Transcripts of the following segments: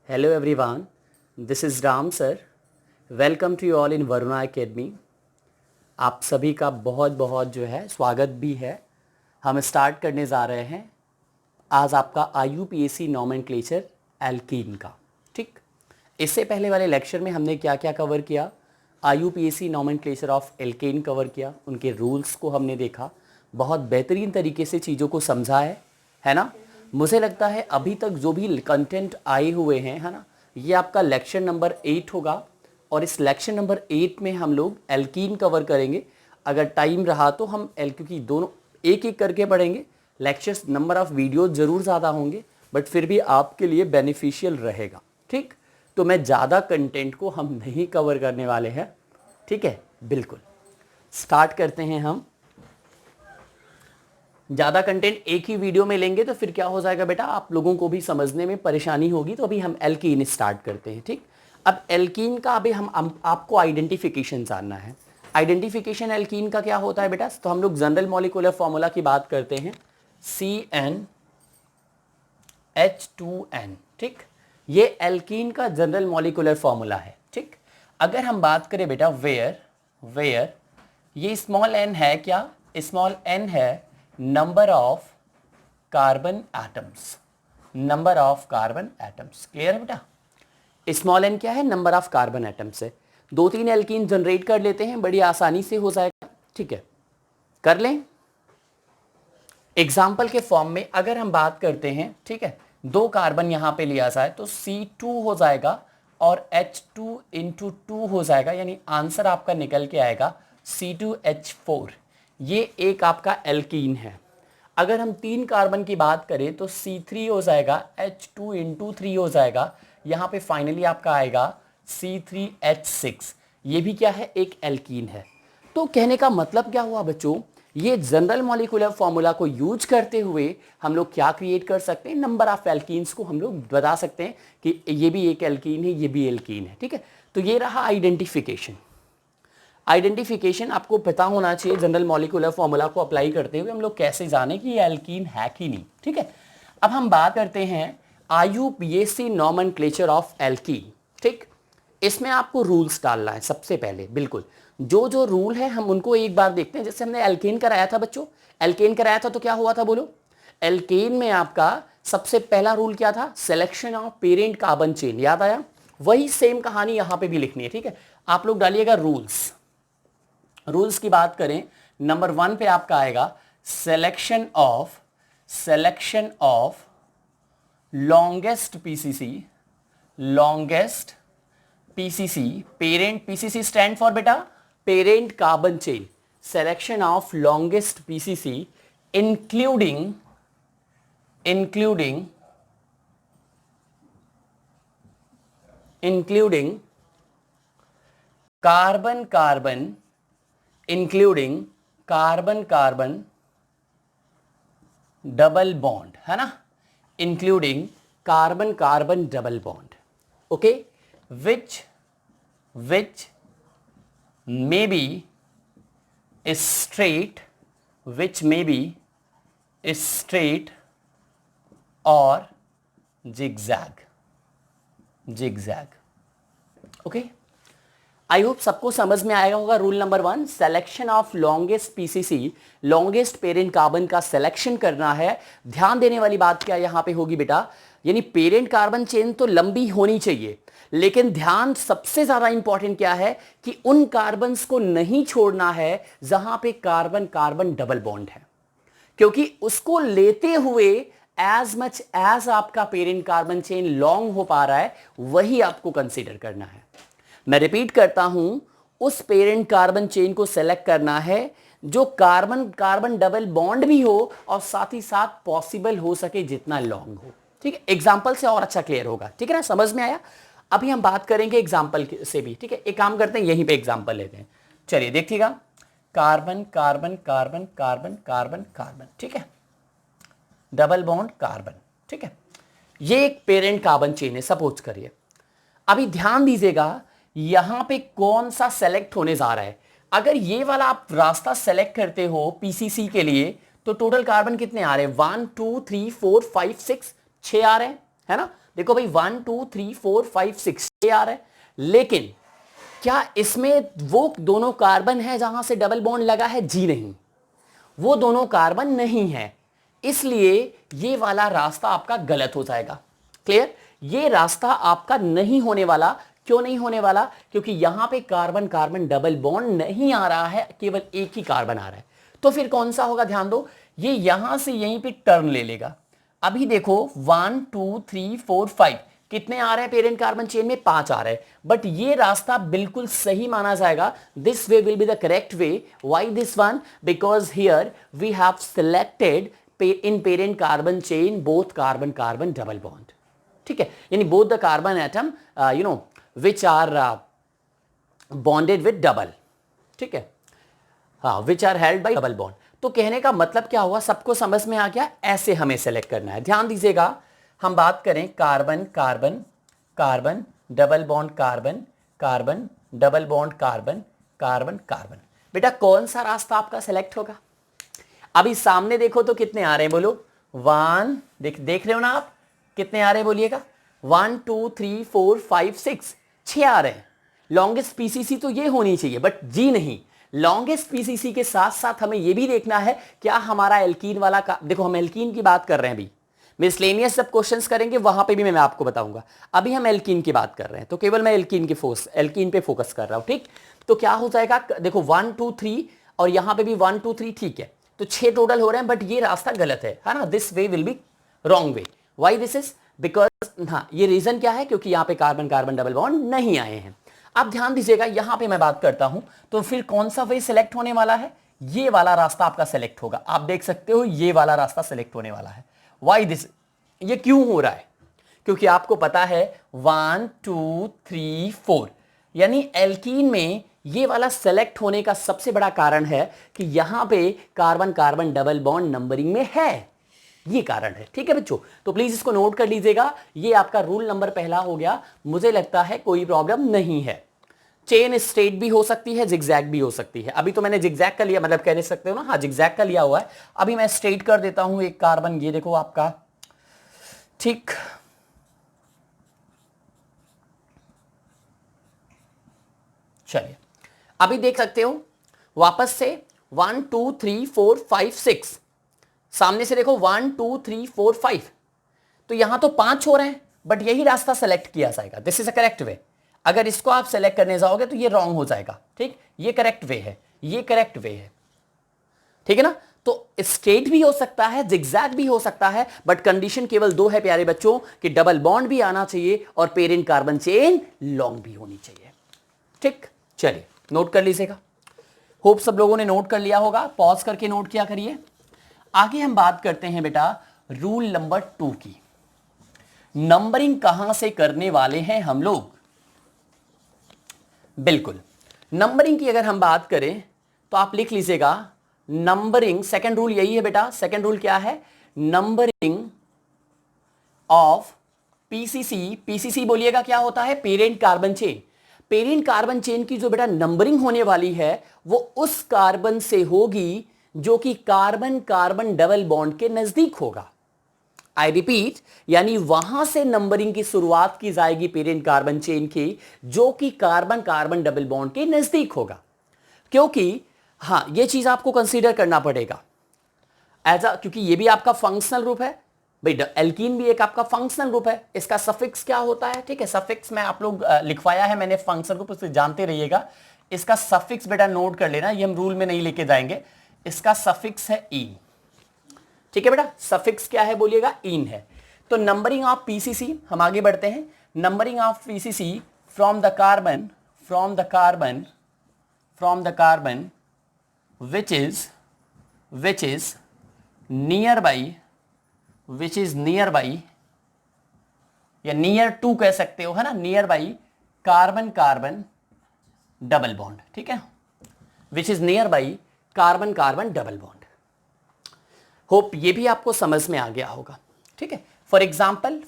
Hello everyone, this is Ram sir. Welcome to you all in Varuna Academy. आप सभी का बहुत बहुत जो है स्वागत भी है। हम स्टार्ट करने जा रहे हैं आज आपका IUPAC नॉमेनक्लेचर एल्कीन का। ठीक, इससे पहले वाले लेक्चर में हमने क्या क्या कवर किया? IUPAC nomenclature of alkene cover किया, उनके रूल्स को हमने देखा, बहुत बेहतरीन तरीके से चीज़ों को समझा है ना। मुझे लगता है अभी तक जो भी कंटेंट आए हुए हैं, है ना, ये आपका लेक्चर नंबर 8 होगा और इस लेक्चर नंबर 8 में हम लोग एल्कीन कवर करेंगे। अगर टाइम रहा तो हम क्योंकि दोनों एक एक करके पढ़ेंगे, लेक्चर्स नंबर ऑफ वीडियो ज़रूर ज़्यादा होंगे बट फिर भी आपके लिए बेनिफिशियल रहेगा। ठीक, तो मैं ज़्यादा कंटेंट को हम नहीं कवर करने वाले हैं। ठीक है, बिल्कुल स्टार्ट करते हैं। हम ज़्यादा कंटेंट एक ही वीडियो में लेंगे तो फिर क्या हो जाएगा बेटा, आप लोगों को भी समझने में परेशानी होगी। तो अभी हम एल्कीन स्टार्ट करते हैं। ठीक, अब एल्कीन का अभी हम आपको आइडेंटिफिकेशन जानना है। आइडेंटिफिकेशन एल्कीन का क्या होता है बेटा? तो हम लोग जनरल मॉलिक्यूलर फॉर्मूला की बात करते हैं, CnH2n। ठीक, ये एल्कीन का जनरल मॉलिक्यूलर फॉर्मूला है। ठीक, अगर हम बात करें बेटा वेयर ये स्मॉल n है, क्या स्मॉल n है number of carbon atoms, number of carbon atoms. Clear है बेटा? स्मॉल n क्या है? नंबर ऑफ कार्बन एटम्स है। 2-3 एल्कीन जनरेट कर लेते हैं, बड़ी आसानी से हो जाएगा। ठीक है, कर लें। एग्जाम्पल के फॉर्म में अगर हम बात करते हैं, ठीक है, 2 कार्बन यहां पे लिया जाए तो C2 हो जाएगा और H2 इंटू 2 हो जाएगा, यानी आंसर आपका निकल के आएगा C2H4। ये एक आपका एल्कीन है। अगर हम 3 कार्बन की बात करें तो C3 हो जाएगा, H2 इंटू 3 हो जाएगा, यहाँ पे फाइनली आपका आएगा C3H6। ये भी क्या है? एक एल्कीन है। तो कहने का मतलब क्या हुआ बच्चों, ये जनरल मॉलिक्यूलर फॉर्मूला को यूज करते हुए हम लोग क्या क्रिएट कर सकते हैं? नंबर ऑफ एल्कीन्स को हम लोग बता सकते हैं कि ये भी एक एल्कीन है, ये भी एल्कीन है। ठीक है, तो ये रहा आइडेंटिफिकेशन। आइडेंटिफिकेशन आपको पता होना चाहिए, जनरल मॉलिक्यूलर फॉर्मूला को अप्लाई करते हुए हम लोग कैसे जाने कि ये एल्कीन है कि नहीं। ठीक है, अब हम बात करते हैं IUPAC नॉमेनक्लेचर ऑफ एल्कीन। ठीक, इसमें आपको रूल्स डालना है सबसे पहले। बिल्कुल, जो जो रूल है हम उनको एक बार देखते हैं। जैसे हमने एल्केन कराया था बच्चों, एल्केन कराया था तो क्या हुआ था बोलो? एल्केन में आपका सबसे पहला रूल क्या था? Selection of parent carbon chain. याद आया? वही सेम कहानी यहां पे भी लिखनी है। ठीक है, आप लोग डालिएगा रूल्स की बात करें, नंबर 1 पे आपका आएगा selection of longest PCC, parent PCC stand for बेटा parent carbon chain. Selection of longest PCC including carbon double bond, है ना, including carbon double bond. Okay, which may be straight or zigzag। Okay, I hope सबको समझ में आएगा होगा। Rule number 1, selection of longest PCC, longest parent carbon का selection करना है। ध्यान देने वाली बात क्या यहां पे होगी बेटा, यानी पेरेंट कार्बन चेन तो लंबी होनी चाहिए, लेकिन ध्यान सबसे ज्यादा इंपॉर्टेंट क्या है कि उन कार्बन्स को नहीं छोड़ना है जहां पे कार्बन डबल बॉन्ड है, क्योंकि उसको लेते हुए एज मच एज आपका पेरेंट कार्बन चेन लॉन्ग हो पा रहा है वही आपको कंसीडर करना है। मैं रिपीट करता हूं, उस पेरेंट कार्बन चेन को सेलेक्ट करना है जो कार्बन डबल बॉन्ड भी हो और साथ ही साथ पॉसिबल हो सके जितना लॉन्ग हो। ठीक है, एग्जाम्पल से और अच्छा क्लियर होगा। ठीक है ना, समझ में आया? अभी हम बात करेंगे एग्जाम्पल से भी। ठीक है, एक काम करते हैं, यहीं पे एग्जाम्पल लेते हैं। चलिए देखिएगा, carbon carbon carbon carbon carbon carbon, ठीक है, डबल बॉन्ड कार्बन। ठीक है, ये एक पेरेंट कार्बन चेन है, सपोज करिए। अभी ध्यान दीजिएगा, यहां पे कौन सा सेलेक्ट होने जा रहा है। अगर ये वाला आप रास्ता सेलेक्ट करते हो पीसीसी के लिए तो टोटल कार्बन कितने आ रहे हैं? 1 2 3 4 5 6 आ रहे हैं, है ना। देखो भाई 1 2 3 4 5 6 आ रहा है, लेकिन क्या इसमें वो दोनों कार्बन है जहां से डबल बॉन्ड लगा है? जी नहीं, वो दोनों कार्बन नहीं है, इसलिए ये वाला रास्ता आपका गलत हो जाएगा। क्लियर? ये रास्ता आपका नहीं होने वाला। क्यों नहीं होने वाला? क्योंकि यहां पे कार्बन कार्बन डबल बॉन्ड नहीं आ रहा है, केवल एक ही कार्बन आ रहा है। तो फिर कौन सा होगा? ध्यान दो, ये यहां से यहीं पे टर्न ले लेगा। अभी देखो 1 2 3 4 5 कितने आ रहे हैं पेरेंट कार्बन चेन में? 5 आ रहे हैं, बट ये रास्ता बिल्कुल सही माना जाएगा। This way will be the correct way. Why this one? Because here we have selected in parent carbon chain both carbon carbon double bond. ठीक है, यानी both the carbon atom you know which are bonded with double. ठीक है, हाँ, which are held by double bond. तो कहने का मतलब क्या हुआ? सबको समझ में आ गया? ऐसे हमें सेलेक्ट करना है। ध्यान दीजिएगा, हम बात करें carbon carbon carbon double bond carbon carbon double bond carbon carbon carbon. बेटा कौन सा रास्ता आपका सेलेक्ट होगा? अभी सामने देखो तो कितने आ रहे हैं? बोलो। 1, देख रहे हो ना आप? कितने आ रहे हैं बोलिएगा? 1 2 3 4 5 6, 6 आ रहे हैं। लॉन्गेस्ट पीसीसी तो ये होनी चाहिए, बट जी नहीं। लॉन्गेस्ट पीसीसी के साथ साथ हमें यह भी देखना है क्या हमारा एल्कीन वाला का, देखो हम एल्कीन की बात कर रहे हैं अभी, मिसलेनियस जब क्वेश्चंस करेंगे वहां पे भी मैं आपको बताऊंगा। अभी हम एल्कीन की बात कर रहे हैं, तो केवल मैं एल्कीन पे फोकस कर रहा हूं। ठीक, तो क्या हो जाएगा? देखो 1 2 3 और यहां पे भी 1 2 3, ठीक है, तो 6 टोटल हो रहे हैं, बट ये रास्ता गलत है ना? This way will be wrong way. Why this is? Because, हाँ, ये रीजन क्या है? क्योंकि यहां पे कार्बन कार्बन डबल बॉन्ड नहीं आए हैं। अब ध्यान दीजिएगा, यहां पे मैं बात करता हूं, तो फिर कौन सा वे सिलेक्ट होने वाला है? ये वाला रास्ता आपका सिलेक्ट होगा। आप देख सकते हो ये वाला रास्ता सिलेक्ट होने वाला है। Why this? ये क्यों हो रहा है? क्योंकि आपको पता है 1 2 3 4, यानी एल्कीन में ये वाला सेलेक्ट होने का सबसे बड़ा कारण है कि यहां पे carbon carbon double bond numbering में है, ये कारण है। ठीक है बच्चों, तो प्लीज इसको नोट कर लीजिएगा। ये आपका रूल नंबर पहला हो गया। मुझे लगता है कोई प्रॉब्लम नहीं है। चेन स्ट्रेट भी हो सकती है, जिगजैग भी हो सकती है। अभी तो मैंने जिगजैग का लिया, मतलब कह सकते हो ना, हाँ, जिगजैग का लिया हुआ है। अभी मैं स्ट्रेट कर देता हूं एक कार्बन, ये देखो आपका। ठीक, चलिए अभी देख सकते हो वापस से 1 2 3 4 5 6, सामने से देखो 1 2 3 4 5, तो यहां तो 5 हो रहे हैं, बट यही रास्ता सेलेक्ट किया जाएगा। This is a correct way. अगर इसको आप सेलेक्ट करने जाओगे तो ये रॉन्ग हो जाएगा। ठीक, ये करेक्ट वे है, ये करेक्ट वे है। ठीक है ना? तो स्ट्रेट भी हो सकता है, जिगजैग भी हो सकता है, बट कंडीशन केवल दो है प्यारे बच्चों, कि डबल बॉन्ड भी आना चाहिए और पेरेंट कार्बन चेन लॉन्ग भी होनी चाहिए। ठीक, चलिए नोट कर लीजिएगा। होप सब लोगों ने नोट कर लिया होगा। पॉज करके नोट किया करिए। आगे हम बात करते हैं बेटा रूल नंबर 2 की। नंबरिंग कहां से करने वाले हैं हम लोग? बिल्कुल, नंबरिंग की अगर हम बात करें तो आप लिख लीजिएगा, नंबरिंग, सेकंड रूल यही है बेटा। सेकंड रूल क्या है? Numbering of PCC. पीसीसी बोलिएगा क्या होता है? Parent carbon chain. Parent carbon chain की जो बेटा नंबरिंग होने वाली है वो उस कार्बन से होगी जो कि कार्बन कार्बन डबल बॉन्ड के नजदीक होगा। आई रिपीट, यानी वहां से नंबरिंग की शुरुआत की जाएगी पेरेंट कार्बन चेन की जो कि कार्बन कार्बन डबल बॉन्ड के नजदीक होगा। क्योंकि हाँ, यह चीज आपको कंसीडर करना पड़ेगा क्योंकि यह भी आपका फंक्शनल ग्रुप है भाई। एल्कीन भी एक आपका फंक्शनल ग्रुप है। इसका सफिक्स क्या होता है? ठीक है, सफिक्स में आप लोग लिखवाया है मैंने फंक्शनल ग्रुप, उससे जानते रहिएगा। इसका सफिक्स बेटा नोट कर लेना, ये हम रूल में नहीं लेके जाएंगे। इसका सफिक्स है इन। ठीक है बेटा, सफिक्स क्या है बोलिएगा? इन है। तो नंबरिंग ऑफ पीसीसी, हम आगे बढ़ते हैं। Numbering of PCC from the carbon which is nearby या नियर टू कह सकते हो, है ना, near by carbon carbon double bond. ठीक है, which is near by carbon carbon double bond. Hope ये भी आपको समझ में आ गया होगा। ठीक है, फॉर एग्जाम्पल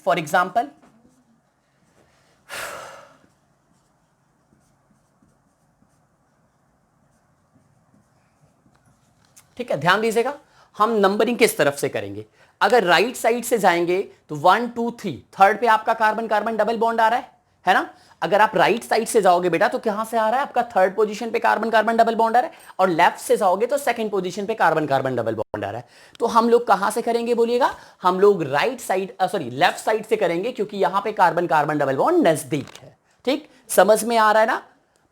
ठीक है, ध्यान दीजिएगा। हम नंबरिंग किस तरफ से करेंगे? अगर राइट साइड से जाएंगे तो 1 2 3, थर्ड पे आपका कार्बन कार्बन डबल बॉन्ड आ रहा है ना? अगर आप राइट साइड से जाओगे बेटा तो कहां से आ रहा है? आपका थर्ड पोजीशन पे कार्बन कार्बन डबल बॉन्ड आ रहा है, और लेफ्ट से जाओगे तो सेकंड पोजीशन पे कार्बन कार्बन डबल बॉन्ड आ रहा है। तो हम लोग कहां से करेंगे बोलिएगा? हम लोग right side sorry left side से करेंगे, क्योंकि यहां पे कार्बन कार्बन डबल बॉन्ड नजदीक है। ठीक, समझ में आ रहा है ना?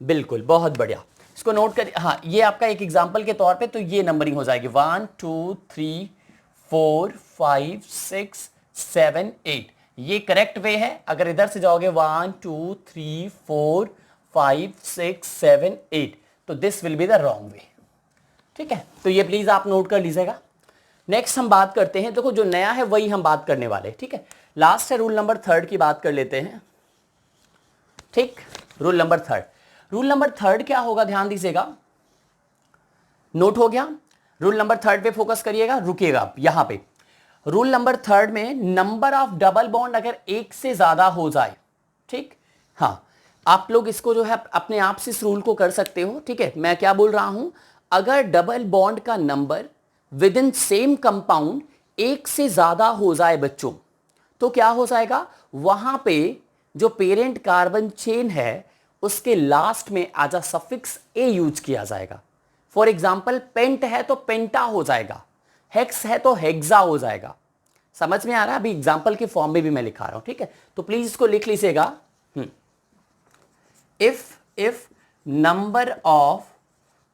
बिल्कुल, बहुत बढ़िया। इसको नोट कर, हाँ ये आपका एक एग्जाम्पल के तौर पे तो ये नंबरिंग हो जाएगी 1 2 3 4 5 6 7 8, ये करेक्ट वे है। अगर इधर से जाओगे 1 2 3 4 5 6 7 8, तो this will be the wrong way. ठीक है, तो ये प्लीज आप नोट कर लीजिएगा। नेक्स्ट हम बात करते हैं, देखो जो नया है वही हम बात करने वाले। ठीक है, लास्ट है रूल नंबर 3 की बात कर लेते हैं। ठीक, रूल नंबर 3, रूल नंबर 3 क्या होगा? ध्यान दीजिएगा, नोट हो गया? रूल नंबर 3 पे फोकस करिएगा, रुकिएगा आप यहां पे। रूल नंबर 3 में नंबर ऑफ डबल बॉन्ड अगर एक से ज्यादा हो जाए, ठीक, हाँ आप लोग इसको जो है अपने आप से इस रूल को कर सकते हो। ठीक है, मैं क्या बोल रहा हूं, अगर डबल बॉन्ड का number with in same compound एक से ज्यादा हो जाए बच्चों, तो क्या हो जाएगा? वहां पे जो पेरेंट कार्बन चेन है उसके लास्ट में as a suffix a use किया जाएगा। फॉर एग्जाम्पल पेंट है तो पेंटा हो जाएगा, हेक्स है तो हेक्सा हो जाएगा। समझ में आ रहा है? अभी एग्जाम्पल के फॉर्म में भी मैं लिखा रहा हूं। ठीक है, तो प्लीज इसको लिख लीजिएगा। If number of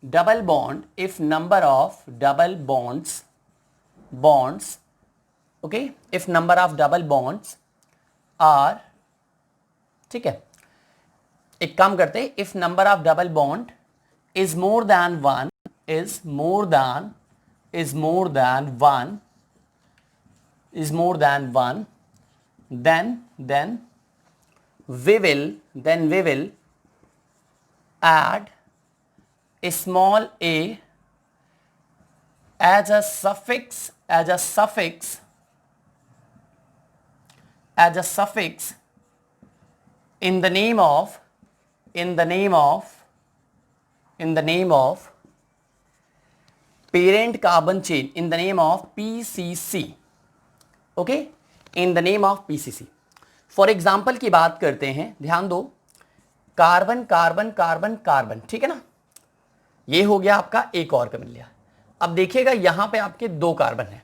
double bond, if number of double bonds okay, if number of double bonds are, ठीक है, एक काम करते हैं, if number of double bond is more than one, is more than one, then we will add a small a as a suffix in the name of parent carbon chain, in the name of PCC, okay, in the name of PCC। For example की बात करते हैं, ध्यान दो, carbon carbon carbon carbon, ठीक है ना, ये हो गया आपका एक और मिल लिया। अब देखिएगा यहां पे आपके दो कार्बन है,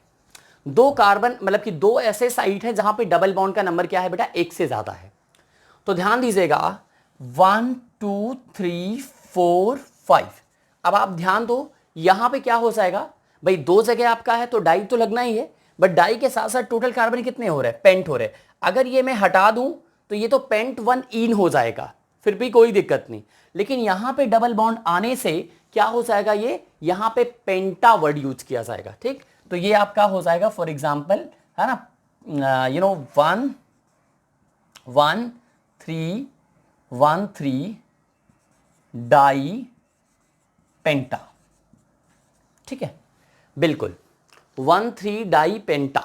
दो कार्बन मतलब कि दो ऐसे साइट है जहां पे डबल बॉन्ड का नंबर क्या है बेटा? एक से ज्यादा है। तो ध्यान दीजिएगा 1 2 3 4 5। अब आप ध्यान दो यहां पे क्या हो जाएगा भाई, दो जगह आपका है तो डाई तो लगना ही है, बट डाई के साथ साथ टोटल कार्बन कितने हो रहे हैं? पेंट हो रहे हैं। अगर ये मैं हटा दूं तो ये तो पेंट 1 इन हो जाएगा, फिर भी कोई दिक्कत नहीं। लेकिन यहां पे डबल बॉन्ड आने से क्या हो जाएगा, ये यहां पे पेंटा वर्ड यूज किया जाएगा। ठीक, तो ये आपका हो जाएगा फॉर एग्जाम्पल, है ना, 1 3 डाई पेंटा। ठीक है, बिल्कुल 1 3 डाई पेंटा,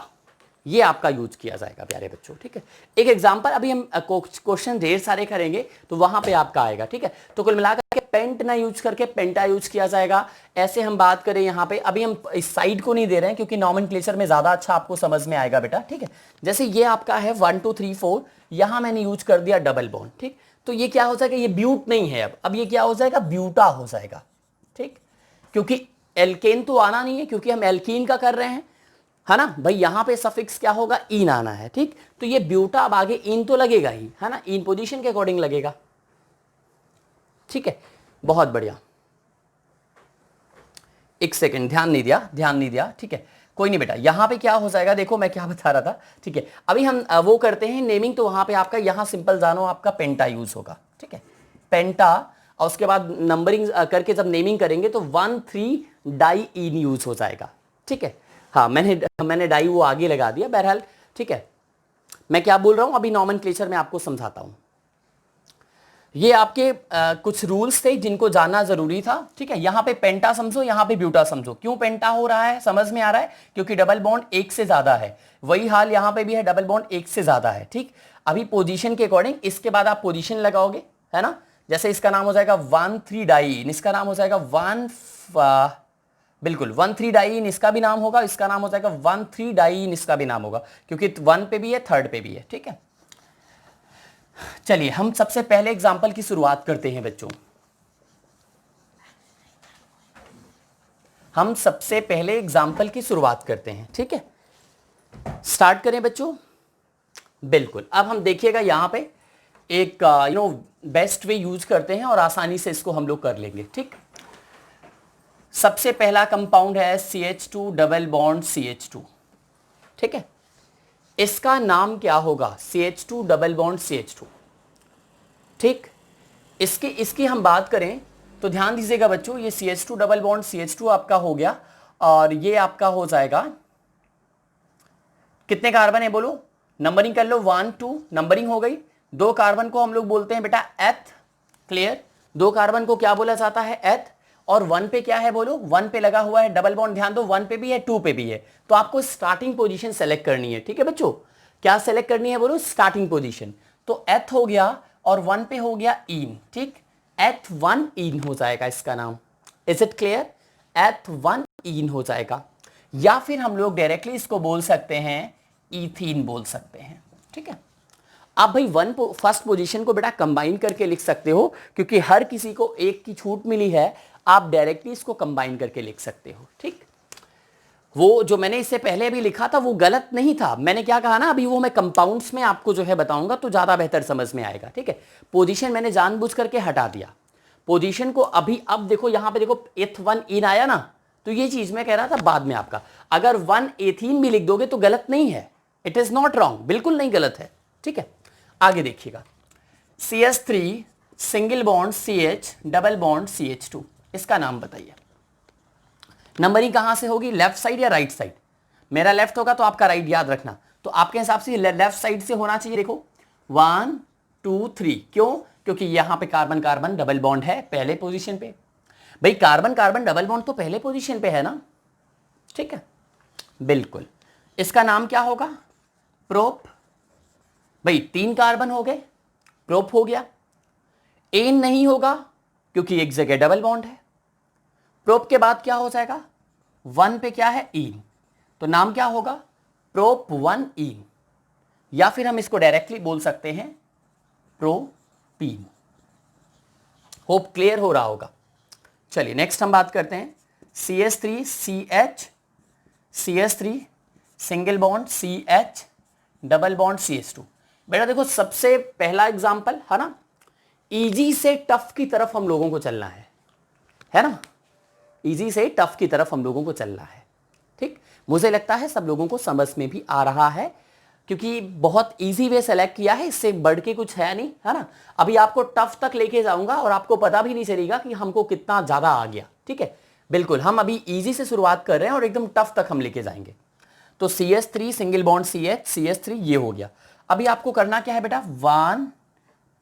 ये आपका यूज किया जाएगा प्यारे बच्चों। ठीक है, एक एग्जांपल अभी हम क्वेश्चन ढेर सारे करेंगे तो वहां पे आपका आएगा। ठीक है, तो कुल मिलाकर के पेंट ना यूज करके पेंटा यूज किया जाएगा। ऐसे हम बात करें यहाँ पे, अभी हम इस साइड को नहीं दे रहे हैं क्योंकि नॉमेनक्लेचर में ज्यादा अच्छा आपको समझ में आएगा बेटा। ठीक है, जैसे ये आपका है 1 2 3 4, यहां मैंने यूज कर दिया डबल बॉन्ड। ठीक, तो ये क्या हो जाएगा, ये ब्यूट नहीं है, अब ये क्या हो जाएगा, ब्यूटा हो जाएगा। ठीक, क्योंकि एल्केन तो आना नहीं है क्योंकि हम एल्कीन का कर रहे हैं, है ना भाई, यहां पे सफिक्स क्या होगा, इन आना है। ठीक, तो ये ब्यूटा अब आगे इन तो लगेगा ही, है ना, इन पोजीशन के अकॉर्डिंग लगेगा। ठीक है, बहुत बढ़िया, एक सेकंड, ध्यान नहीं दिया। ठीक है, कोई नहीं बेटा, यहां पे क्या हो जाएगा, देखो मैं क्या बता रहा था। ठीक है, अभी हम वो करते हैं नेमिंग, तो वहां पे आपका यहां सिंपल जानो आपका पेंटा यूज होगा। ठीक है, पेंटा, और उसके बाद नंबरिंग करके जब नेमिंग करेंगे तो 1 3 डाई इन यूज हो जाएगा। ठीक है, हाँ मैंने डाई वो आगे लगा दिया, बहरहाल। ठीक है, मैं क्या बोल रहा हूं अभी नॉमेनक्लेचर में आपको समझाता हूं। ये आपके कुछ रूल्स थे जिनको जानना जरूरी था। ठीक है, यहां पे पेंटा समझो, यहां पे ब्यूटा समझो। क्यों पेंटा हो रहा है, समझ में आ रहा है, क्योंकि डबल बॉन्ड एक से ज्यादा है। वही हाल यहां पे भी है, डबल बॉन्ड एक से ज्यादा है। ठीक, अभी पोजीशन के अकॉर्डिंग इसके बाद आप पोजीशन लगाओगे, है ना, जैसे इसका नाम हो जाएगा 1 3 डाई, इसका नाम हो जाएगा 1 बिल्कुल 1,3 डाइईन इसका भी नाम होगा, इसका नाम हो जाएगा 1,3 डाइईन, इसका भी नाम होगा क्योंकि 1 पे भी है, 3rd पे भी है। ठीक है, चलिए हम सबसे पहले एग्जांपल की शुरुआत करते हैं बच्चों। हम सबसे पहले एग्जांपल की शुरुआत करते हैं। ठीक है, स्टार्ट करें बच्चों। बिल्कुल, अब हम देखिएगा यहां पे एक बेस्ट वे यूज करते हैं और आसानी से इसको हम लोग कर लेंगे। ठीक, सबसे पहला कंपाउंड है CH2 डबल बॉन्ड CH2। ठीक है, इसका नाम क्या होगा? CH2 double bond CH2। ठीक, इसकी हम बात करें तो ध्यान दीजिएगा बच्चों, ये CH2 डबल बॉन्ड CH2 आपका हो गया और ये आपका हो जाएगा, कितने कार्बन है बोलो, नंबरिंग कर लो, 1 2 नंबरिंग हो गई। 2 कार्बन को हम लोग बोलते हैं बेटा एथ। क्लियर, 2 कार्बन को क्या बोला जाता है? एथ। और 1 पे क्या है बोलो? 1 पे लगा हुआ है डबल बॉन्ड। ध्यान दो, 1 पे भी है, 2 पे भी है, तो आपको स्टार्टिंग पोजीशन सेलेक्ट करनी है। ठीक है बच्चों, क्या सेलेक्ट करनी है बोलो? Starting position. तो एथ हो गया और 1 पे हो गया इन। ठीक, एथ 1 इन हो जाएगा इसका नाम। Is it clear? एथ 1 इन हो जाएगा, या फिर हम लोग डायरेक्टली इसको बोल सकते हैं इथीन बोल सकते हैं। ठीक है, आप भाई फर्स्ट पोजीशन को बेटा कंबाइन करके लिख सकते हो क्योंकि हर किसी को एक की छूट मिली है, आप डायरेक्टली इसको कंबाइन करके लिख सकते हो। ठीक, वो जो मैंने इससे पहले भी लिखा था वो गलत नहीं था। मैंने क्या कहा ना, अभी वो मैं कंपाउंड्स में आपको जो है बताऊंगा तो ज्यादा बेहतर समझ में आएगा। ठीक है, पोजीशन मैंने जानबूझ करके हटा दिया पोजीशन को। अभी अब देखो यहां पे देखो एथ 1 इन आया ना, तो ये चीज मैं कह रहा था बाद में आपका, अगर 1 एथीन भी लिख दोगे तो गलत नहीं है, इट इज नॉट रॉन्ग, बिल्कुल नहीं गलत है। ठीक है, आगे देखिएगा, CH3 single bond CH double bond CH2, इसका नाम बताइए। नंबरिंग कहां से होगी? लेफ्ट साइड या राइट साइड? मेरा लेफ्ट होगा तो आपका राइट याद रखना, तो आपके हिसाब से लेफ्ट साइड से होना चाहिए। देखो 1 2 3, क्यों? क्योंकि यहां पे कार्बन कार्बन डबल बॉन्ड है पहले पोजीशन पे। भाई कार्बन कार्बन डबल बॉन्ड तो पहले पोजीशन पे है ना। ठीक है, बिल्कुल, इसका नाम क्या होगा? प्रोप। भाई 3 कार्बन हो गए, प्रोप हो गया। एन नहीं होगा क्योंकि एक जगह डबल बॉन्ड है। प्रोप के बाद क्या हो जाएगा? 1 पे क्या है? इन, तो नाम क्या होगा? प्रोप 1 इन, या फिर हम इसको डायरेक्टली बोल सकते हैं प्रोपीन। होप क्लियर हो रहा होगा। चलिए नेक्स्ट हम बात करते हैं CH3 CH, CH3 single bond CH double bond CH2। बेटा देखो सबसे पहला एग्जांपल है ना, इजी से टफ की तरफ हम लोगों को चलना है ना, इजी से टफ की तरफ हम लोगों को चलना है। ठीक, मुझे लगता है सब लोगों को समझ में भी आ रहा है क्योंकि बहुत इजी वे सेलेक्ट किया है, इससे बढ़ के कुछ है नहीं, है ना। अभी आपको टफ तक लेके जाऊंगा और आपको पता भी नहीं चलेगा कि हमको कितना ज्यादा आ गया। ठीक है, बिल्कुल, हम अभी इजी से शुरुआत कर रहे हैं और एकदम टफ तक हम लेके जाएंगे। तो CH3 single bond CH, CH3 ये हो गया। अभी आपको करना क्या है बेटा? 1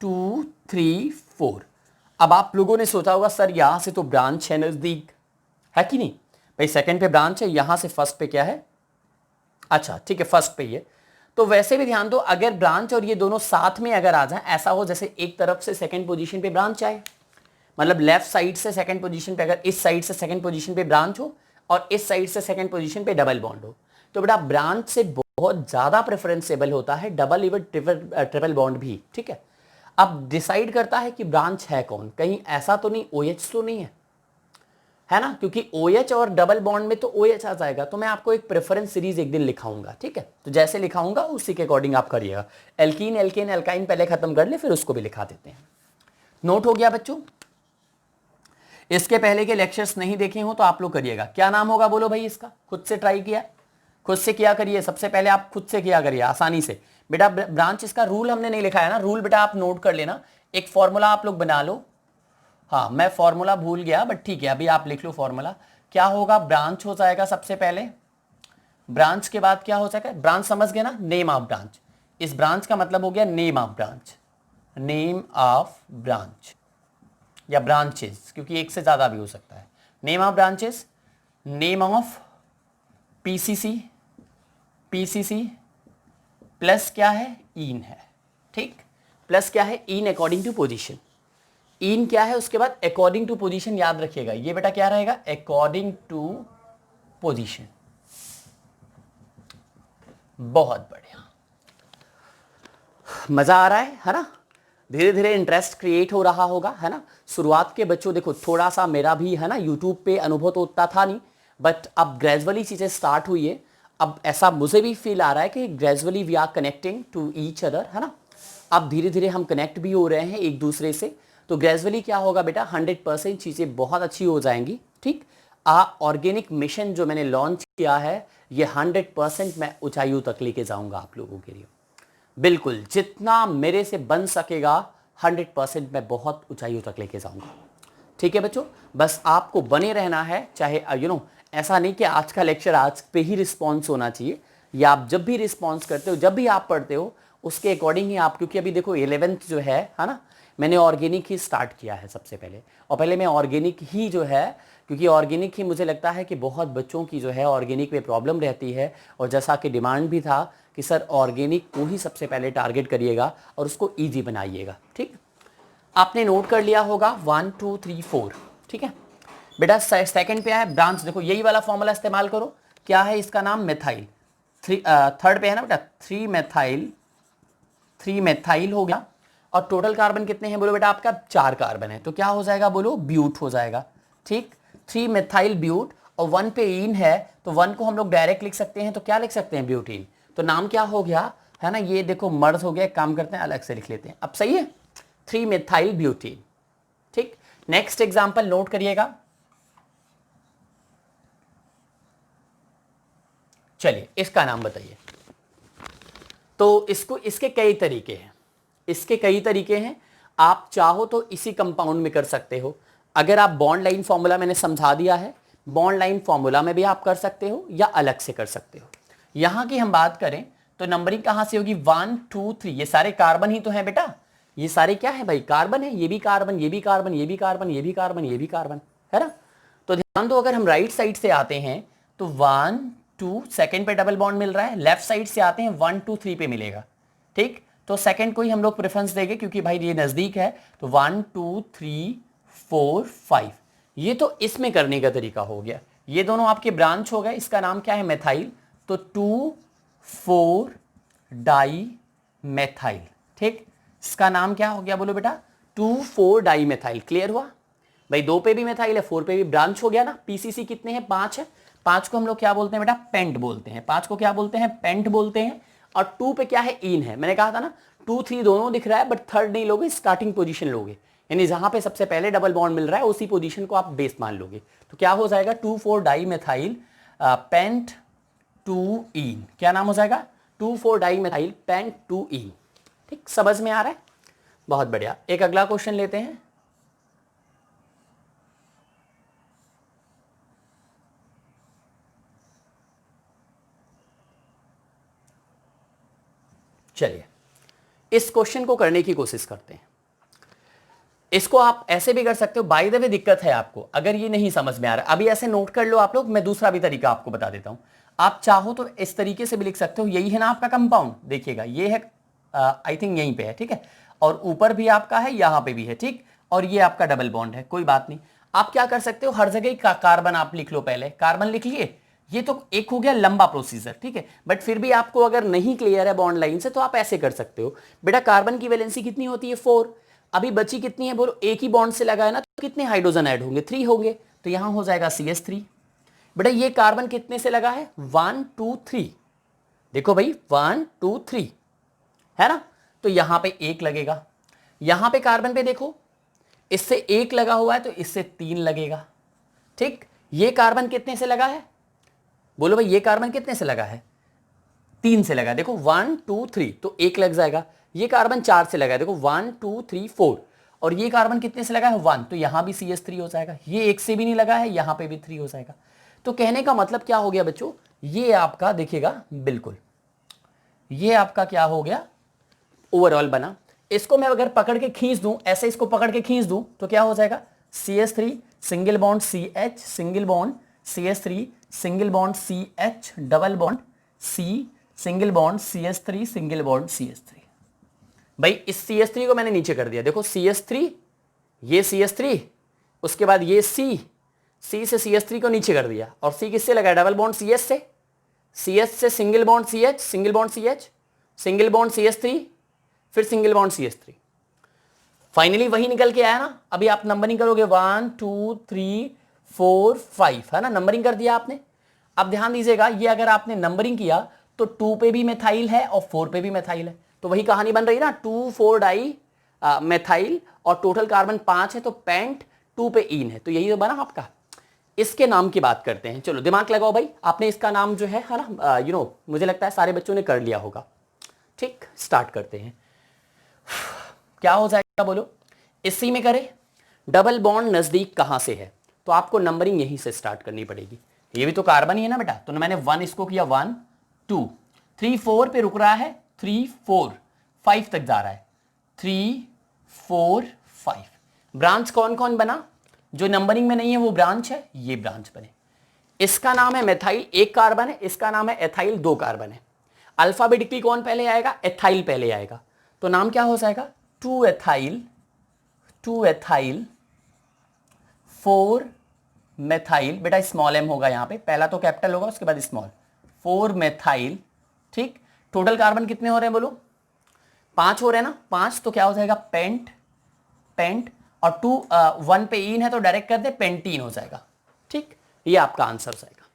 2 3 4। अब आप लोगों ने सोचा होगा सर यहां से तो ब्रांच है नजदीक, है कि नहीं? भाई सेकंड पे ब्रांच है, यहां से फर्स्ट पे क्या है? अच्छा ठीक है, फर्स्ट पे ये। तो वैसे भी ध्यान दो, अगर ब्रांच और ये दोनों साथ में अगर आ जाए, ऐसा हो जैसे एक तरफ से सेकंड पोजीशन पे ब्रांच आए, मतलब लेफ्ट साइड से सेकंड पोजीशन पे, अगर इस साइड से सेकंड पोजीशन पे ब्रांच हो और इस साइड से सेकंड पोजीशन पे डबल बॉन्ड हो, तो बेटा ब्रांच से बहुत ज्यादा प्रेफरेंसेबल होता है डबल इवन ट्रिपल बॉन्ड भी। ठीक है, अब डिसाइड करता है कि ब्रांच है कौन, कहीं ऐसा तो नहीं OH तो नहीं है ना, क्योंकि OH और डबल बॉन्ड में तो OH आ जाएगा। तो मैं आपको एक प्रेफरेंस सीरीज एक दिन लिखाऊंगा। ठीक है, तो जैसे लिखाऊंगा उसी के अकॉर्डिंग आप करिएगा। एल्कीन एल्केन एल्काइन पहले खत्म कर ले, फिर उसको भी लिखा देते हैं। नोट हो गया बच्चों? इसके पहले के लेक्चर्स नहीं देखे हो तो आप लोग करिएगा। क्या नाम होगा बोलो भाई इसका? खुद से ट्राई किया, खुद से किया करिए। सबसे पहले आप खुद से किया करिए आसानी से। बेटा ब्रांच, इसका रूल हमने नहीं लिखा है ना, रूल बेटा आप नोट कर लेना। एक फॉर्मूला आप लोग बना लो। हाँ मैं फॉर्मूला भूल गया, बट ठीक है अभी आप लिख लो फॉर्मूला। क्या होगा? ब्रांच हो जाएगा सबसे पहले, ब्रांच के बाद क्या हो जाएगा? ब्रांच समझ गए ना, नेम ऑफ ब्रांच। इस ब्रांच का मतलब हो गया name of branch, name of branch या ब्रांचेस, क्योंकि एक से ज्यादा भी हो सकता है। Name of branches, name of PCC, PCC plus क्या है? इन है। ठीक, प्लस क्या है? In according to position. In क्या है उसके बाद? अकॉर्डिंग टू पोजीशन, याद रखिएगा ये बेटा क्या रहेगा? According to position. बहुत बढ़िया, मजा आ रहा है ना? धीरे धीरे इंटरेस्ट क्रिएट हो रहा होगा, है ना? शुरुआत के बच्चों देखो थोड़ा सा मेरा भी है ना यूट्यूब पे अनुभव तो उतना था नहीं, बट अब ग्रेजुअली चीजें स्टार्ट हुई है। अब ऐसा मुझे भी फील आ रहा है कि gradually we are connecting to each other, है ना? अब धीरे धीरे हम कनेक्ट भी हो रहे हैं एक दूसरे से, तो ग्रेजुअली क्या होगा बेटा, 100% चीजें बहुत अच्छी हो जाएंगी। ठीक, ऑर्गेनिक मिशन जो मैंने लॉन्च किया है, ये 100% मैं ऊंचाइयों तक लेके जाऊंगा आप लोगों के लिए। बिल्कुल, जितना मेरे से बन सकेगा 100% मैं बहुत ऊंचाइयों तक लेके जाऊंगा। ठीक है बच्चों, बस आपको बने रहना है, चाहे ऐसा नहीं कि आज का लेक्चर आज पे ही रिस्पॉन्स होना चाहिए, या आप जब भी रिस्पॉन्स करते हो, जब भी आप पढ़ते हो, उसके अकॉर्डिंग ही आप, क्योंकि अभी देखो 11th जो है ना, मैंने ऑर्गेनिक ही स्टार्ट किया है सबसे पहले, और पहले मैं ऑर्गेनिक ही जो है, क्योंकि ऑर्गेनिक ही मुझे लगता है कि बहुत बच्चों की जो है ऑर्गेनिक में प्रॉब्लम रहती है, और जैसा कि डिमांड भी था कि सर ऑर्गेनिक को ही सबसे पहले टारगेट करिएगा और उसको ईजी बनाइएगा। ठीक, आपने नोट कर लिया होगा 1 2 3 4। ठीक है बेटा, सेकंड पे है ब्रांच, देखो यही वाला फॉर्मूला इस्तेमाल करो। क्या है इसका नाम, मेथाइल। थर्ड पे है ना बेटा, 3 मेथाइल हो गया, और टोटल कार्बन कितने हैं बोलो बेटा, आपका 4 कार्बन है, तो क्या हो जाएगा बोलो, ब्यूट हो जाएगा। ठीक, 3 मेथाइल ब्यूट, और 1 पे इन है, तो 1 को हम लोग डायरेक्ट लिख सकते हैं, तो क्या लिख सकते हैं, ब्यूटीन। तो नाम क्या हो गया, है ना, ये देखो मर्ज हो गया, एक काम करते हैं अलग से लिख लेते हैं, अब सही है, 3 मेथाइल ब्यूटीन। ठीक, नेक्स्ट एग्जांपल नोट करिएगा। चलिए इसका नाम बताइए। तो इसके कई तरीके हैं, आप चाहो तो इसी कंपाउंड में कर सकते हो। अगर आप बॉन्ड लाइन फॉर्मूला मैंने समझा दिया है, बॉन्ड लाइन फॉर्मूला में भी आप कर सकते हो या अलग से कर सकते हो। यहां की हम बात करें तो नंबरिंग कहां से होगी, 1 2 3, ये सारे कार्बन ही तो हैं बेटा, ये सारे क्या है भाई, कार्बन है, ये भी कार्बन, ये भी कार्बन, ये भी कार्बन, ये भी कार्बन, ये भी कार्बन, है ना? तो ध्यान दो, अगर हम राइट साइड से आते हैं तो 1 2, सेकंड पे डबल बॉन्ड मिल रहा है, लेफ्ट साइड से आते हैं 1 2 3 पे मिलेगा। ठीक, तो सेकंड को ही हम लोग प्रेफरेंस देंगे क्योंकि भाई ये नजदीक है, तो 1 2 3 4 5, ये तो इसमें करने का तरीका हो गया। ये दोनों आपके ब्रांच हो गए, इसका नाम क्या है, मेथाइल, तो 2 4 डाई मेथाइल। ठीक, इसका नाम क्या हो गया बोलो बेटा, 2 4 डाई मेथाइल। क्लियर हुआ भाई, 2 पे भी मेथाइल है, 4 पे भी, ब्रांच हो गया ना। पीसीसी कितने हैं, 5 है, 5 को हम लोग क्या बोलते हैं बेटा, पेंट बोलते हैं, 5 को क्या बोलते हैं, पेंट बोलते हैं। और 2 पे क्या है, इन है, मैंने कहा था ना 2 3 दोनों दिख रहा है, बट थर्ड नहीं लोगे, स्टार्टिंग पोजीशन लोगे, यानी जहां पे सबसे पहले डबल बॉन्ड मिल रहा है उसी पोजीशन को आप बेस मान लोगे। तो क्या हो जाएगा, 2 4 डाई मेथाइल पेंट 2 इन, क्या नाम हो जाएगा, 2 4 डाई मेथाइल पेंट 2 इन। ठीक, समझ में आ रहा है, बहुत बढ़िया। एक अगला क्वेश्चन लेते हैं। चलिए इस क्वेश्चन को करने की कोशिश करते हैं। इसको आप ऐसे भी कर सकते हो, बाय द वे दिक्कत है आपको अगर ये नहीं समझ में आ रहा, अभी ऐसे नोट कर लो आप लोग, मैं दूसरा भी तरीका आपको बता देता हूं। आप चाहो तो इस तरीके से भी लिख सकते हो, यही है ना आपका कंपाउंड, देखिएगा ये है, आई थिंक यहीं पे है, ठीक है, और ऊपर भी आपका है, यहां पे भी है, ठीक, और ये आपका डबल बॉन्ड है, कोई बात नहीं। आप क्या कर सकते हो, हर जगह का कार्बन आप लिख लो, पहले कार्बन लिख लिए, ये तो एक हो गया लंबा प्रोसीजर, ठीक है, बट फिर भी आपको अगर नहीं क्लियर है बॉन्ड लाइन से तो आप ऐसे कर सकते हो। बेटा कार्बन की वैलेंसी कितनी होती है, 4, अभी बची कितनी है बोलो, एक ही बॉन्ड से लगा है ना, तो कितने हाइड्रोजन ऐड होंगे, 3 होंगे, तो यहां हो जाएगा CH3। बेटा ये कार्बन कितने से लगा है, 1 2 3, देखो भाई 1 2 3 है ना, तो यहां पे 1 लगेगा, यहां पे कार्बन पे देखो, इससे 1 लगा हुआ है तो इससे 3 लगेगा। ठीक, ये कार्बन कितने से लगा है, बोलो भाई ये कार्बन कितने से लगा है, 3 से लगा, देखो 1 2 3, तो 1 लग जाएगा। ये कार्बन 4 से लगा है, देखो 1 2 3 4, और ये कार्बन कितने से लगा है, 1, तो यहां भी CH3 हो जाएगा। ये 1 से भी नहीं लगा है, यहां पे भी 3 हो जाएगा। तो कहने का मतलब क्या हो गया बच्चों, ये आपका देखिएगा, बिल्कुल ये आपका क्या हो गया, ओवरऑल बना। इसको मैं अगर पकड़ के खींच दूं, ऐसे इसको पकड़ के खींच दूं, तो क्या हो जाएगा, CH3 single bond CH single bond CH3 single bond CH double bond C single bond CH3 single bond CH3। भाई इस CH3 को मैंने नीचे कर दिया, देखो CH3, ये CH3, उसके बाद ये C, सी से CH3 को नीचे कर दिया, और सी किससे लगा, डबल बॉन्ड CH से, CH से single bond CH, single bond CH, single bond CH3, फिर सिंगल बॉन्ड CH3, फाइनली वही निकल के आया ना। अभी आप नंबरिंग करोगे 1 2 3 4 5, है ना, नंबरिंग कर दिया आपने। अब ध्यान दीजिएगा, ये अगर आपने नंबरिंग किया तो 2 पे भी मेथाइल है और 4 पे भी मेथाइल है, तो वही कहानी बन रही है ना, 2 4 डाई मेथाइल, और टोटल कार्बन 5 है, तो पेंट 2 पे इन है, तो यही तो बना आपका। इसके नाम की बात करते हैं, चलो दिमाग लगाओ भाई, आपने इसका नाम जो है ना, मुझे लगता है सारे बच्चों ने कर लिया होगा। ठीक, स्टार्ट करते हैं। क्या हो जाएगा बोलो, इसी में करें। डबल बॉन्ड नजदीक कहां से है, तो आपको नंबरिंग यहीं से स्टार्ट करनी पड़ेगी। ये भी तो कार्बन ही है ना बेटा, तो मैंने 1 इसको किया, 1 2 3 4 पे रुक रहा है, 3 4 5 तक जा रहा है, 3 4 5। ब्रांच कौन कौन बना, जो नंबरिंग में नहीं है वो ब्रांच है, ये ब्रांच बने। इसका नाम है मेथाइल, 1 कार्बन है, इसका नाम है एथाइल, 2 कार्बन है। अल्फाबेटिकली कौन पहले आएगा, एथाइल पहले आएगा, तो नाम क्या हो जाएगा, 2 एथाइल 4 मेथाइल, बेटा स्मॉल m होगा यहां पे, पहला तो कैपिटल होगा उसके बाद स्मॉल, 4 मेथाइल। ठीक, टोटल कार्बन कितने हो रहे हैं बोलो, 5 हो रहे हैं ना, 5, तो क्या हो जाएगा, पेंट पेंट, और 2 1 पे इन है तो डायरेक्ट कर दे, पेंटीन हो जाएगा। ठीक, ये आपका आंसर हो जाएगा।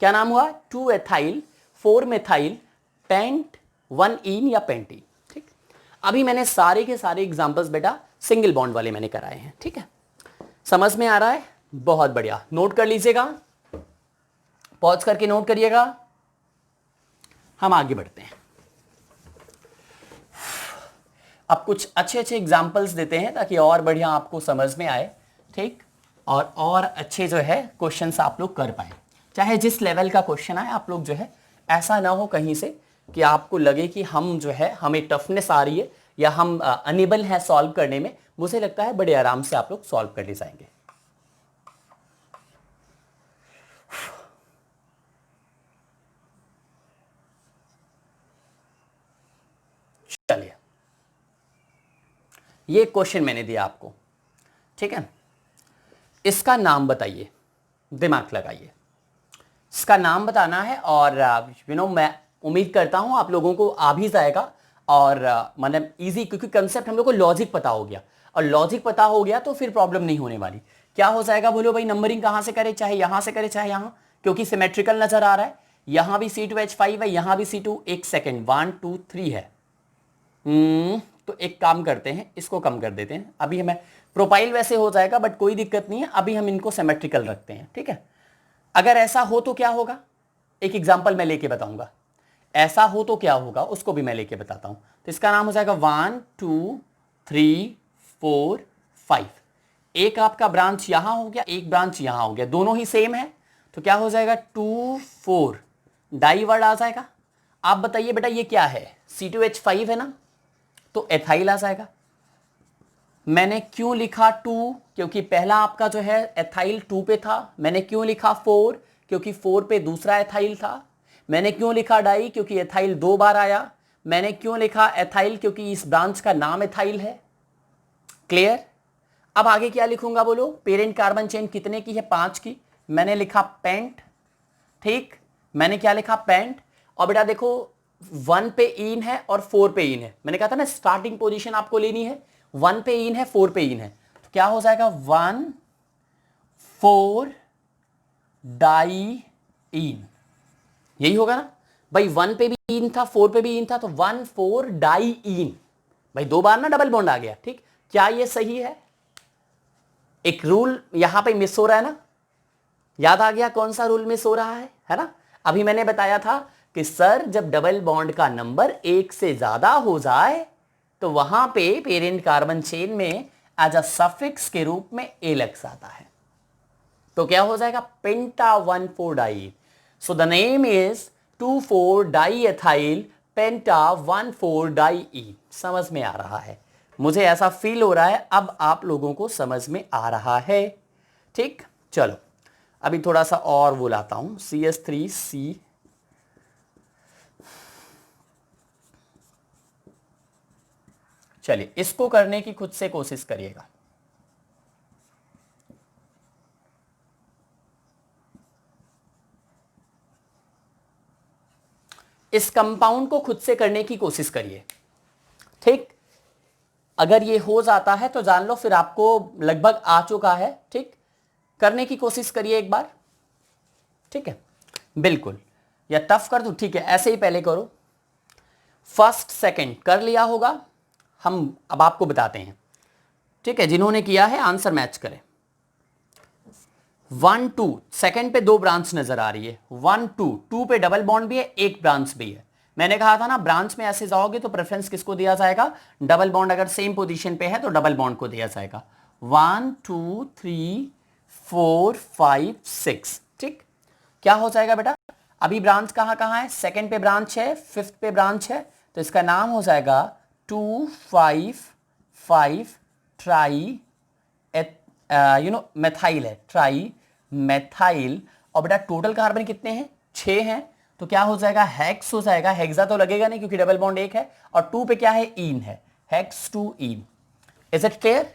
क्या नाम हुआ, 2 एथाइल 4 मेथाइल पेंट 1 इन या पेंटीन। ठीक, अभी मैंने सारे के सारे एग्जांपल्स बेटा सिंगल बॉन्ड वाले मैंने कराए हैं। ठीक है, समझ में आ रहा है, बहुत बढ़िया, नोट कर लीजिएगा, पॉज करके नोट करिएगा। हम आगे बढ़ते हैं, अब कुछ अच्छे अच्छे एग्जांपल्स देते हैं ताकि और बढ़िया आपको समझ में आए। ठीक, और अच्छे जो है क्वेश्चंस आप लोग कर पाए, चाहे जिस लेवल का क्वेश्चन आए, आप लोग जो है ऐसा ना हो कहीं से कि आपको लगे कि हम जो है हमें टफनेस आ रही है या हम अनेबल हैं सॉल्व करने में। मुझे लगता है बड़े आराम से आप लोग सॉल्व कर ले जाएंगे। चलिए, ये क्वेश्चन मैंने दिया आपको, ठीक है, इसका नाम बताइए, दिमाग लगाइए, इसका नाम बताना है, और मैं उम्मीद करता हूं आप लोगों को आ भी जाएगा, और मतलब इजी, क्योंकि कंसेप्ट हम लोग को लॉजिक पता हो गया, और लॉजिक पता हो गया तो फिर प्रॉब्लम नहीं होने वाली। क्या हो जाएगा बोलो भाई, नंबरिंग कहां से करे, चाहे यहां से करे चाहे यहां, क्योंकि सिमेट्रिकल नजर आ रहा है, यहां भी C2H5 है, यहां भी C2, एक सेकेंड 1 2 3 है। तो एक काम करते हैं, इसको कम कर देते हैं, अभी हमें प्रोफाइल वैसे हो जाएगा बट कोई दिक्कत नहीं है, अभी हम इनको सिमेट्रिकल रखते हैं। ठीक है, अगर ऐसा हो तो क्या होगा, एक एग्जांपल मैं लेके बताऊंगा, ऐसा हो तो क्या होगा उसको भी मैं लेके बताता हूं। तो इसका नाम हो जाएगा 1 2 3 4 5। एक आपका ब्रांच यहां हो गया, एक ब्रांच यहां हो गया, दोनों ही सेम है, तो क्या हो जाएगा 2 4 डाई वर्ड आ जाएगा। आप बताइए बेटा ये क्या है, C2H5 है ना, तो एथाइल आ जाएगा। मैंने क्यों लिखा 2, क्योंकि पहला आपका जो है एथाइल 2 पे था। मैंने क्यों लिखा 4, क्योंकि 4 पे दूसरा एथाइल था। मैंने क्यों लिखा डाई, क्योंकि एथाइल 2 बार आया। मैंने क्यों लिखा एथाइल, क्योंकि इस ब्रांच का नाम एथाइल है। क्लियर, अब आगे क्या लिखूंगा बोलो, पेरेंट कार्बन चेन कितने की है, 5 की, मैंने लिखा पेंट। ठीक, मैंने क्या लिखा, पेंट, और बेटा देखो 1 पे इन है और 4 पे इन है, मैंने कहा था ना स्टार्टिंग पोजीशन आपको लेनी है, 1 पे इन है 4 पे इन है, तो क्या हो जाएगा 1 4 डाई इन, यही होगा ना भाई, 1 पे भी इन था 4 पे भी इन था, तो 1 4 डाई इन, भाई 2 बार ना डबल बॉन्ड आ गया। ठीक, क्या ये सही है, एक रूल यहां पे मिस हो रहा है ना, याद आ गया कौन सा रूल मिस हो रहा है ना। अभी मैंने बताया था कि सर जब डबल बॉन्ड का नंबर 1 से ज्यादा हो जाए तो वहां पे पेरेंट कार्बन चेन में एज अ सफिक्स के रूप में ए लग जाता है, तो क्या हो जाएगा penta 1 4 di. So the name is 2 4 di ethyl penta 1 4 diene. समझ में आ रहा है, मुझे ऐसा फील हो रहा है अब आप लोगों को समझ में आ रहा है। ठीक, चलो अभी थोड़ा सा और वो लाता हूं, CH3C, चलिए इसको करने की खुद से कोशिश करिएगा। इस कंपाउंड को खुद से करने की कोशिश करिए, ठीक। अगर ये हो जाता है तो जान लो फिर आपको लगभग आ चुका है, ठीक। करने की कोशिश करिए एक बार, ठीक है। बिल्कुल, या टफ कर दूं, ठीक है, ऐसे ही पहले करो। फर्स्ट सेकंड कर लिया होगा, हम अब आपको बताते हैं, ठीक है। जिन्होंने किया है आंसर मैच करें। 1 2 सेकंड पे 2 ब्रांच नजर आ रही है, 1 2 2 पे डबल बॉन्ड भी है, एक ब्रांच भी है। मैंने कहा था ना ब्रांच में ऐसे जाओगे तो प्रेफरेंस किसको दिया जाएगा, डबल बॉन्ड अगर सेम पोजीशन पे है तो डबल बॉन्ड को दिया जाएगा। 1 2 3 4 5 6, ठीक। क्या हो जाएगा बेटा, अभी ब्रांच कहां कहां है, सेकंड पे ब्रांच है, फिफ्थ पे ब्रांच है, तो इसका नाम हो जाएगा 2 5 5 ट्राई मेथाइल है, ट्राई मेथाइल। और बेटा टोटल कार्बन कितने हैं, 6 हैं, तो क्या हो जाएगा, हेक्स हो जाएगा। हेक्सा तो लगेगा नहीं क्योंकि डबल बॉन्ड एक है, और 2 पे क्या है, ईन है, hex 2 in. Is it clear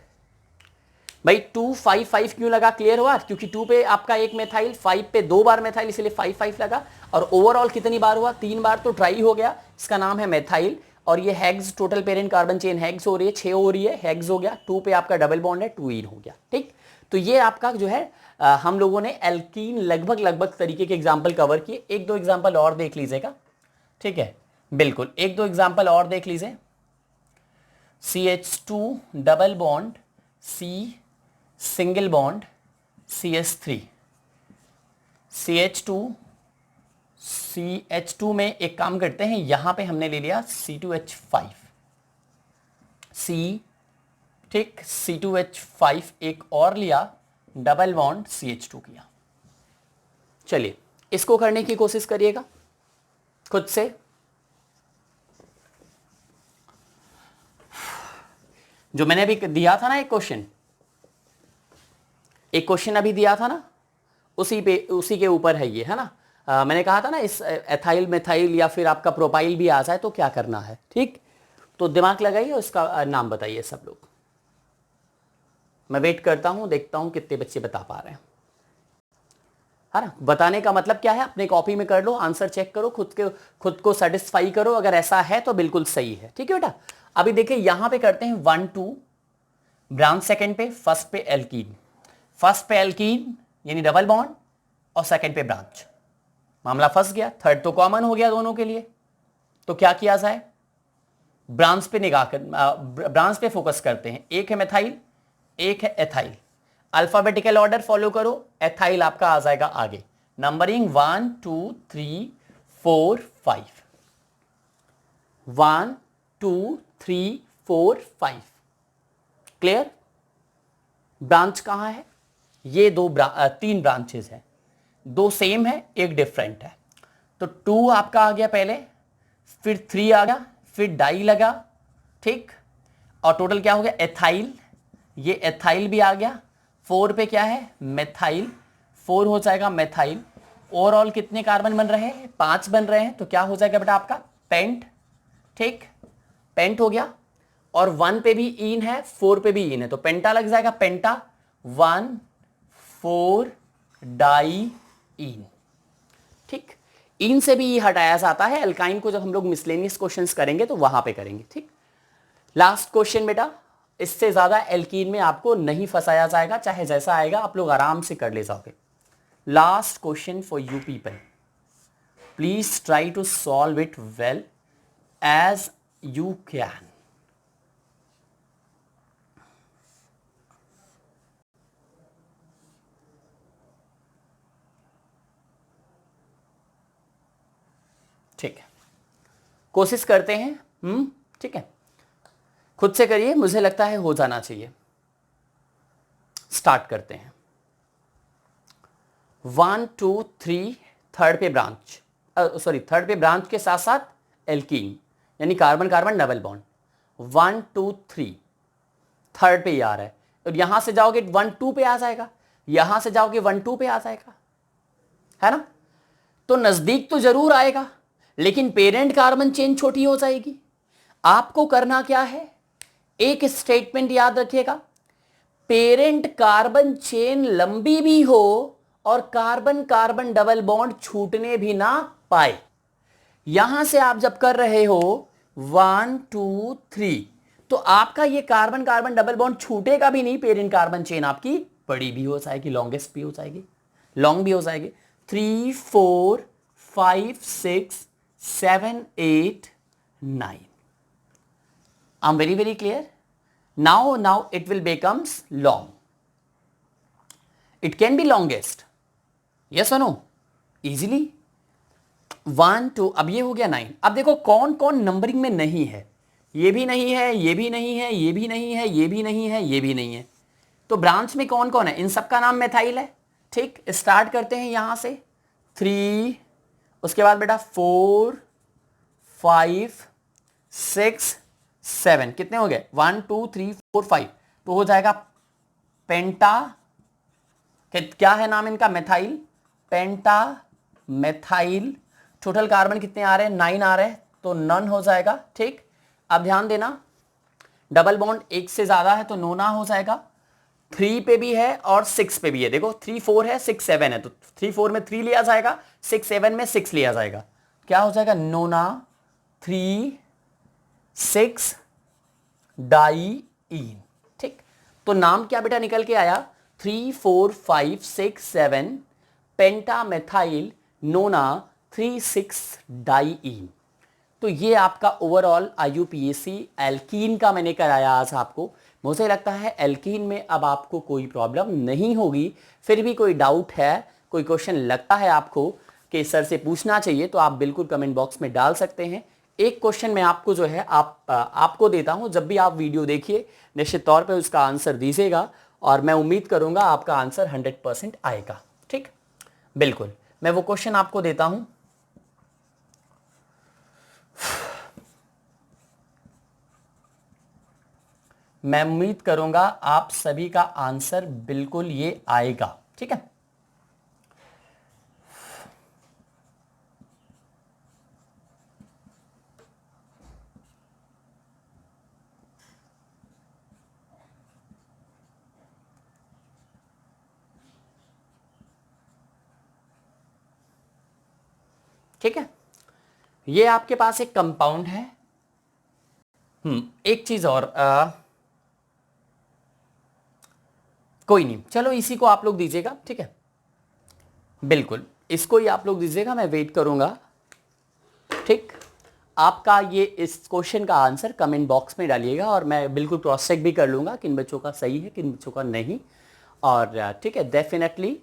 भाई? 2 5 5 क्यों लगा, क्लियर हुआ? क्योंकि 2 पे आपका एक मेथाइल, 5 पे 2 बार मेथाइल, इसलिए 5 5 लगा। और ओवरऑल कितनी बार हुआ, 3 बार, तो ट्राई हो गया, इसका नाम है मेथाइल। और ये hex, total parent carbon chain hex हो रही है, 6 हो रही है, हेक्स हो गया। 2 पे आपका डबल बॉन्ड है, 2 ईन हो गया, ठीक। तो ये आपका जो है हम लोगों ने एल्कीन लगभग लगभग तरीके के एग्जाम्पल कवर किए। एक दो एग्जाम्पल और देख लीजिएगा, ठीक है। बिल्कुल, एक दो एग्जाम्पल और देख लीजिए। CH2 double bond C single bond CH3, CH2 में एक काम करते हैं, यहां पे हमने ले लिया C2H5 C, ठीक, C2H5 एक और लिया, डबल बॉन्ड CH2 किया। चलिए इसको करने की कोशिश करिएगा खुद से। जो मैंने अभी दिया था ना एक क्वेश्चन अभी दिया था ना, उसी के ऊपर है ये, है ना। मैंने कहा था ना इस एथाइल मेथाइल या फिर आपका प्रोपाइल भी आ जाए तो क्या करना है, ठीक। तो दिमाग लगाइए और इसका नाम बताइए सब लोग। मैं वेट करता हूं, देखता हूं कितने बच्चे बता पा रहे हैं, है ना। बताने का मतलब क्या है, अपने कॉपी में कर लो, आंसर चेक करो, खुद को सेटिस्फाई करो, अगर ऐसा है तो बिल्कुल सही है, ठीक है बेटा। अभी देखिए यहां पे करते हैं 1 2 ब्रांच सेकंड पे, फर्स्ट पे एल्कीन, फर्स्ट पे एल्कीन यानी डबल बॉन्ड, और सेकंड पे ब्रांच, मामला फंस गया। थर्ड तो कॉमन हो गया दोनों के लिए, तो क्या किया जाए, ब्रांच पे निगाह कर, ब्रांच पे फोकस करते हैं। एक है मेथाइल, एक है एथाइल, अल्फाबेटिकल ऑर्डर फॉलो करो, एथाइल आपका आ जाएगा आगे, नंबरिंग 1 2 3 4 5, 1 2 3 4 5, क्लियर। ब्रांच कहां है, ये तीन ब्रांचेस हैं, 2 सेम है, एक डिफरेंट है। तो 2 आपका आ गया पहले, फिर 3 आ गया, फिर डाई लगा, ठीक। और टोटल क्या हो गया, एथाइल, ये एथाइल भी आ गया। 4 पे क्या है, मेथाइल, 4 हो जाएगा मेथाइल। ओवरऑल कितने कार्बन बन रहे हैं, 5 बन रहे हैं, तो क्या हो जाएगा बेटा आपका पेंट, ठीक, पेंट हो गया। और 1 पे भी ईन है, 4 पे भी ईन है, तो पेंटा लग जाएगा, पेंटा 1 4 डाई ईन, ठीक। इन से भी ये हटाया जाता है, एल्काइन को जब हम लोग मिसलेनियस क्वेश्चंस करेंगे तो वहां पे करेंगे, ठीक। लास्ट क्वेश्चन बेटा, इससे ज्यादा एल्कीन में आपको नहीं फंसाया जाएगा, चाहे जैसा आएगा आप लोग आराम से कर ले जाओगे। Last question for you people, please try to solve it well as you can. ठीक है, कोशिश करते हैं, ठीक है, खुद से करिए, मुझे लगता है हो जाना चाहिए। स्टार्ट करते हैं। 1 2 3 थर्ड पे ब्रांच, थर्ड पे ब्रांच के साथ साथ एल्कीन यानी carbon carbon double bond, 1 2 3 third पे ही आ रहा है। और यहां से जाओगे 1 2 पे आ जाएगा, यहां से जाओगे 1 2 पे आ जाएगा, है ना। तो नजदीक तो जरूर आएगा, लेकिन पेरेंट कार्बन चेन छोटी हो जाएगी। आपको करना क्या है, एक स्टेटमेंट याद रखिएगा, पेरेंट कार्बन चेन लंबी भी हो और कार्बन कार्बन डबल बॉन्ड छूटने भी ना पाए, यहां से आप जब कर रहे हो 1 2 3, तो आपका ये कार्बन कार्बन डबल बॉन्ड छूटेगा भी नहीं, पेरेंट कार्बन चेन आपकी बड़ी भी हो जाएगी, लॉन्गेस्ट भी हो जाएगी, लॉन्ग भी हो जाएगी। 3 4 5 6 7 8 9। I'm very clear. Now it will becomes long. It can be longest. Yes or no? Easily. 1 2, अब ये हो गया 9। अब देखो कौन कौन नंबरिंग में नहीं है, ये भी नहीं है, ये भी नहीं है, ये भी नहीं है, ये भी नहीं है, ये भी नहीं है। तो ब्रांच में कौन कौन है, इन सब का नाम मेथाइल है। ठीक, स्टार्ट करते हैं यहां से 3, उसके बाद बेटा 4 5 6 7, कितने हो गए 1 2 3 4 5, तो हो जाएगा पेंटा, क्या है नाम इनका, मेथाइल, पेंटा मेथाइल। टोटल कार्बन कितने आ रहे हैं 9 आ रहे हैं, तो नन हो जाएगा। ठीक, अब ध्यान देना डबल बॉन्ड एक से ज्यादा है तो नोना हो जाएगा। 3 पे भी है और 6 पे भी है, देखो 3 4 है 6 7 है, तो 3 4 में 3 लिया जाएगा, 6 7 में 6 लिया जाएगा, क्या हो जाएगा नोना 3 6 डाईईन। ठीक, तो नाम क्या बेटा निकल के आया 3 4 5 6 7 पेंटामेथाइल नोना 3 6 डाईईन। तो ये आपका ओवरऑल IUPAC एल्कीन का मैंने कराया आज आपको। मुझे लगता है एल्कीन में अब आपको कोई प्रॉब्लम नहीं होगी। फिर भी कोई डाउट है, कोई क्वेश्चन लगता है आपको कि सर से पूछना चाहिए, तो आप बिल्कुल कमेंट बॉक्स में डाल सकते हैं। एक क्वेश्चन मैं आपको जो है आपको देता हूं, जब भी आप वीडियो देखिए निश्चित तौर पे उसका आंसर दीजिएगा, और मैं उम्मीद करूंगा आपका आंसर 100% आएगा। ठीक, बिल्कुल मैं वो क्वेश्चन आपको देता हूं। मैं उम्मीद करूंगा आप सभी का आंसर बिल्कुल ये आएगा। ठीक है, ठीक है, ये आपके पास एक कंपाउंड है। एक चीज और कोई नहीं, चलो इसी को आप लोग दीजिएगा। ठीक है, बिल्कुल इसको ही आप लोग दीजिएगा, मैं वेट करूंगा। ठीक, आपका ये इस क्वेश्चन का आंसर कमेंट बॉक्स में डालिएगा, और मैं बिल्कुल क्रॉस चेक भी कर लूंगा किन बच्चों का सही है किन बच्चों का नहीं। और ठीक है, डेफिनेटली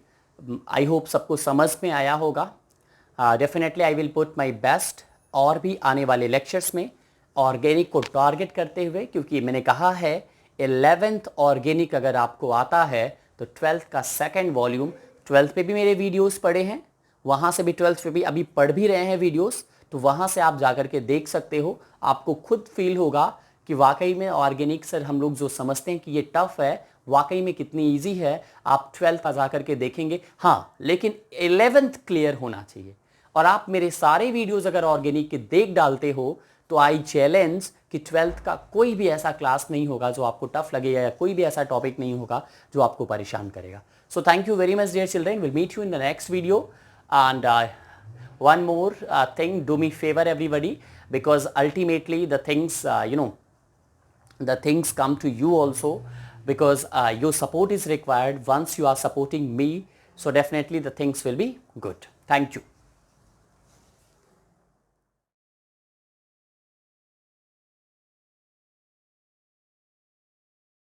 आई होप सबको समझ में आया होगा। Definitely I will put my best और भी आने वाले लेक्चर्स में ऑर्गेनिक को टारगेट करते हुए, क्योंकि मैंने कहा है 11th ऑर्गेनिक अगर आपको आता है तो 12th का सेकेंड वॉल्यूम, 12th पे भी मेरे वीडियोस पड़े हैं, वहाँ से भी 12th पे भी अभी पढ़ भी रहे हैं वीडियोस, तो वहाँ से आप जाकर के देख सकते हो। आपको खुद फील होगा कि वाकई में ऑर्गेनिक सर हम लोग जो समझते हैं कि ये टफ है, वाकई में कितनी ईजी है। आप 12th जा करके देखेंगे, हाँ लेकिन 11th क्लियर होना चाहिए। और आप मेरे सारे वीडियोस अगर ऑर्गेनिक के देख डालते हो तो आई चैलेंज कि 12th का कोई भी ऐसा क्लास नहीं होगा जो आपको टफ लगेगा, या कोई भी ऐसा टॉपिक नहीं होगा जो आपको परेशान करेगा। So thank you very much dear children, will meet you in the next video. And one more thing, do me favor everybody, because ultimately the things the things come to you also, because your support is required. Once you are supporting me, so definitely the things will be good. Thank you.